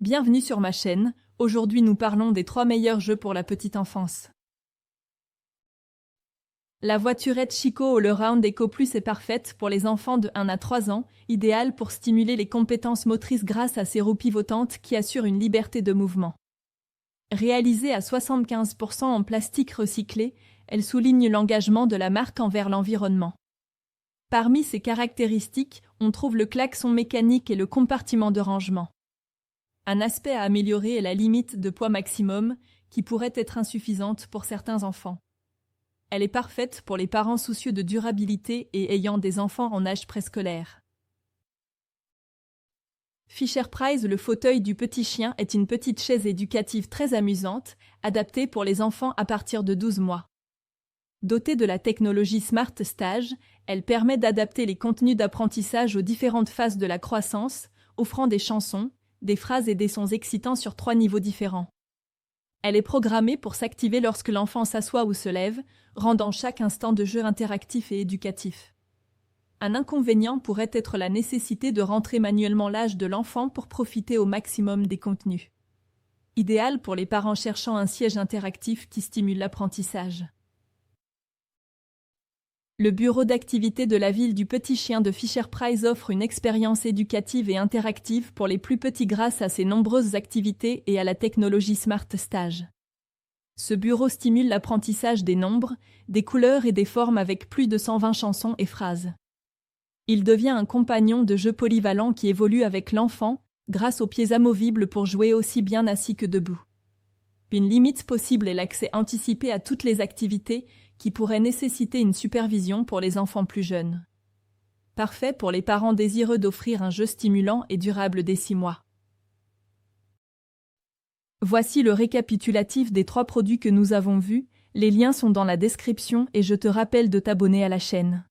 Bienvenue sur ma chaîne, aujourd'hui nous parlons des 3 meilleurs jeux pour la petite enfance. La voiturette Chico All-Around Eco Plus est parfaite pour les enfants de 1 à 3 ans, idéale pour stimuler les compétences motrices grâce à ses roues pivotantes qui assurent une liberté de mouvement. Réalisée à 75% en plastique recyclé, elle souligne l'engagement de la marque envers l'environnement. Parmi ses caractéristiques, on trouve le klaxon mécanique et le compartiment de rangement. Un aspect à améliorer est la limite de poids maximum, qui pourrait être insuffisante pour certains enfants. Elle est parfaite pour les parents soucieux de durabilité et ayant des enfants en âge préscolaire. Fisher-Price Le fauteuil du petit chien est une petite chaise éducative très amusante, adaptée pour les enfants à partir de 12 mois. Dotée de la technologie Smart Stage, elle permet d'adapter les contenus d'apprentissage aux différentes phases de la croissance, offrant des chansons, des phrases et des sons excitants sur 3 niveaux différents. Elle est programmée pour s'activer lorsque l'enfant s'assoit ou se lève, rendant chaque instant de jeu interactif et éducatif. Un inconvénient pourrait être la nécessité de rentrer manuellement l'âge de l'enfant pour profiter au maximum des contenus. Idéal pour les parents cherchant un siège interactif qui stimule l'apprentissage. Le bureau d'activités de la ville du petit chien de Fisher-Price offre une expérience éducative et interactive pour les plus petits grâce à ses nombreuses activités et à la technologie Smart Stage. Ce bureau stimule l'apprentissage des nombres, des couleurs et des formes avec plus de 120 chansons et phrases. Il devient un compagnon de jeu polyvalent qui évolue avec l'enfant, grâce aux pieds amovibles pour jouer aussi bien assis que debout. Une limite possible est l'accès anticipé à toutes les activités qui pourraient nécessiter une supervision pour les enfants plus jeunes. Parfait pour les parents désireux d'offrir un jeu stimulant et durable dès 6 mois. Voici le récapitulatif des 3 produits que nous avons vus, les liens sont dans la description et je te rappelle de t'abonner à la chaîne.